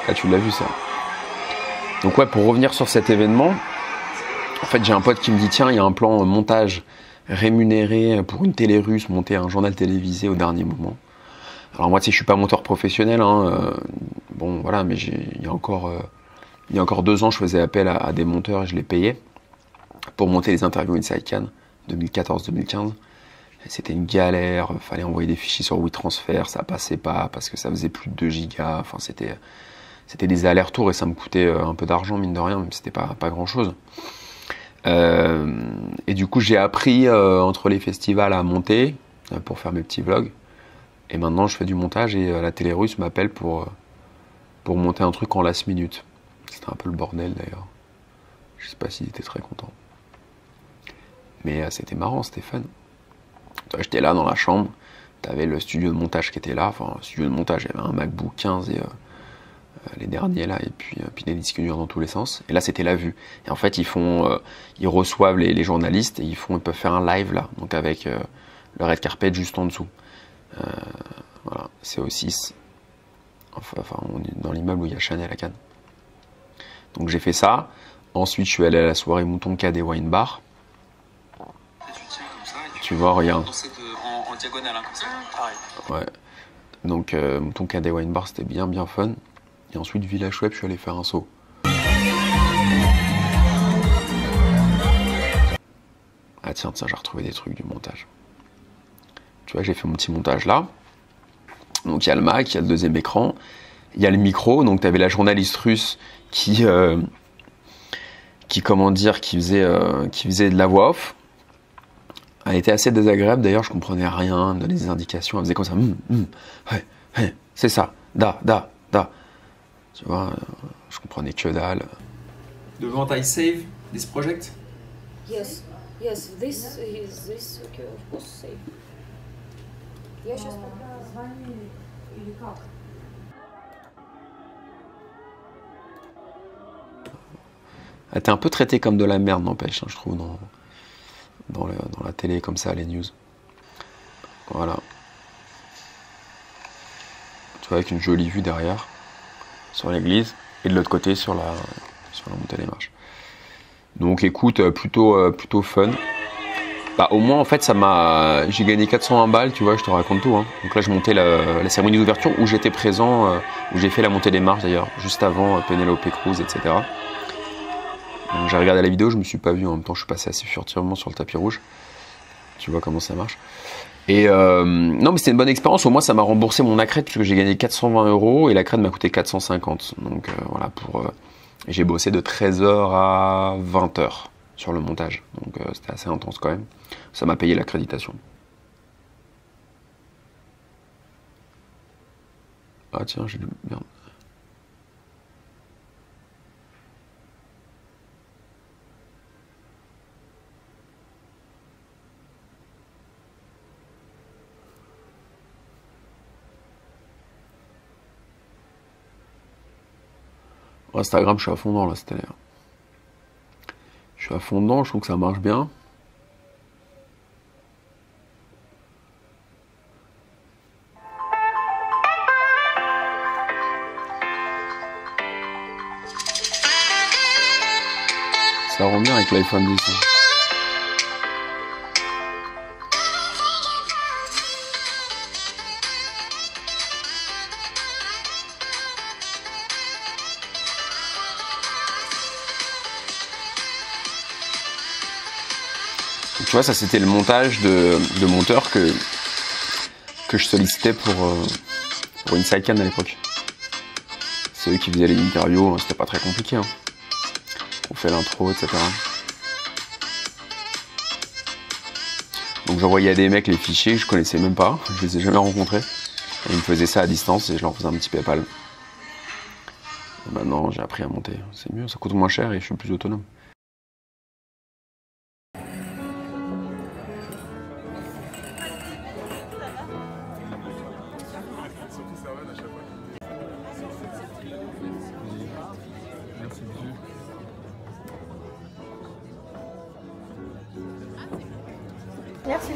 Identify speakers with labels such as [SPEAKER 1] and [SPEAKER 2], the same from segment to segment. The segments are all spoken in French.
[SPEAKER 1] Là, tu l'as vu ça. Donc ouais, pour revenir sur cet événement, en fait, j'ai un pote qui me dit, tiens, il y a un plan montage rémunéré pour une télé russe, monter un journal télévisé au dernier moment. Alors moi, tu sais, je suis pas monteur professionnel, hein, bon, voilà, mais il y a encore 2 ans, je faisais appel à des monteurs et je les payais pour monter les interviews Inside Cannes 2014-2015. C'était une galère, fallait envoyer des fichiers sur WeTransfer, ça passait pas parce que ça faisait plus de 2 gigas, enfin c'était des allers-retours et ça me coûtait un peu d'argent mine de rien, même si c'était pas grand chose. Et du coup j'ai appris entre les festivals à monter pour faire mes petits vlogs et maintenant je fais du montage et la télé russe m'appelle pour monter un truc en last minute. C'était un peu le bordel d'ailleurs, je sais pas s'il était très content. Mais c'était marrant, c'était fun. J'étais là dans la chambre, t'avais le studio de montage qui était là, enfin le studio de montage, il y avait un MacBook 15 et les derniers là, et puis des disques durs dans tous les sens. Et là c'était la vue. Et en fait ils reçoivent les journalistes et ils peuvent faire un live là, donc avec le red carpet juste en dessous. Voilà, c'est au 6. Enfin on est dans l'immeuble où il y a Chanel à Cannes. Donc j'ai fait ça. Ensuite je suis allé à la soirée Mouton Cadet Wine Bar. Tu vois, regarde.
[SPEAKER 2] En diagonale, hein, comme ça. Pareil.
[SPEAKER 1] Ouais. Donc, Mouton Cadet Wine Bar, c'était bien fun. Et ensuite, Village Web, je suis allé faire un saut. Ah tiens, j'ai retrouvé des trucs du montage. Tu vois, j'ai fait mon petit montage là. Donc, il y a le Mac, il y a le deuxième écran. Il y a le micro. Donc, tu avais la journaliste russe qui faisait de la voix off. Elle était assez désagréable, d'ailleurs, je comprenais rien, elle me donnait des indications, elle faisait comme ça, ouais, c'est ça, da. Tu vois, je comprenais que dalle.
[SPEAKER 2] Devant I save this project?
[SPEAKER 3] Yes, this okay, of course save. Я сейчас пока звоню или как?
[SPEAKER 1] Elle était un peu traitée comme de la merde, n'empêche, hein, je trouve, dans la télé comme ça, les news. Voilà. Tu vois, avec une jolie vue derrière, sur l'église, et de l'autre côté, sur la montée des marches. Donc écoute, plutôt fun. Bah au moins en fait j'ai gagné 401 balles, tu vois, je te raconte tout. Hein. Donc là je montais la cérémonie d'ouverture où j'étais présent, où j'ai fait la montée des marches d'ailleurs, juste avant Penelope Cruz, etc. Donc j'ai regardé la vidéo, je me suis pas vu, en même temps je suis passé assez furtivement sur le tapis rouge. Tu vois comment ça marche. Et non mais c'était une bonne expérience, au moins ça m'a remboursé mon accrède puisque j'ai gagné 420 € et l'accrède m'a coûté 450. Donc voilà, j'ai bossé de 13h à 20h sur le montage. Donc c'était assez intense quand même. Ça m'a payé l'accréditation. Ah tiens, j'ai du... Merde. Instagram, je suis à fond dedans là, cette année. Je suis à fond dedans, je trouve que ça marche bien. Ça rend bien avec l'iPhone 10. Tu vois, ça c'était le montage de monteur que je sollicitais pour Inside Cannes à l'époque. C'est eux qui faisaient les interviews, c'était pas très compliqué. Hein. On fait l'intro, etc. Donc j'envoyais à des mecs les fichiers que je connaissais même pas, je les ai jamais rencontrés. Et ils me faisaient ça à distance et je leur faisais un petit PayPal. Et maintenant j'ai appris à monter, c'est mieux, ça coûte moins cher et je suis plus autonome.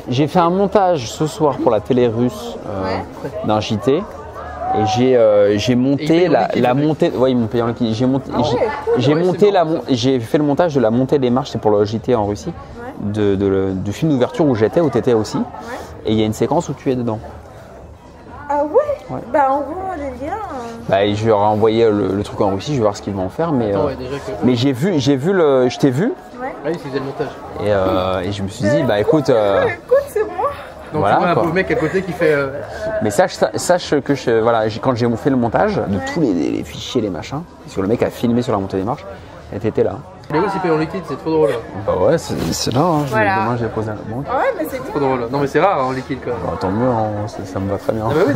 [SPEAKER 1] J'ai fait un montage ce soir pour la télé russe d'un JT Et j'ai monté la montée. Ouais, ils m'ont payé en liquide. J'ai fait le montage de la montée des marches, c'est pour le JT en Russie, du film d'ouverture où j'étais, où t'étais aussi. Et il y a une séquence où tu es dedans.
[SPEAKER 3] Ah ouais, Bah en gros, les liens.
[SPEAKER 1] Bah, je leur ai envoyé le truc en Russie, je vais voir ce qu'ils vont en faire. Mais, mais je t'ai vu.
[SPEAKER 4] Oui, c'est le montage.
[SPEAKER 1] Et je me suis dit, bah écoute.
[SPEAKER 3] Écoute, c'est moi.
[SPEAKER 4] Donc voilà, tu vois un pauvre mec à côté qui fait.
[SPEAKER 1] Mais sache que quand j'ai fait le montage de tous les fichiers, les machins, parce que le mec a filmé sur la montée des marches, et t'étais là.
[SPEAKER 4] Les gars, c'est payé en liquide, c'est trop drôle.
[SPEAKER 1] Bah ouais, c'est là. Hein.
[SPEAKER 3] Voilà.
[SPEAKER 1] Demain, je vais poser à la banque.
[SPEAKER 3] Ouais, mais c'est
[SPEAKER 4] trop drôle. Non, mais c'est rare en liquide quand même.
[SPEAKER 1] Bah, tant mieux, ça me va très bien.
[SPEAKER 4] Ah bah oui.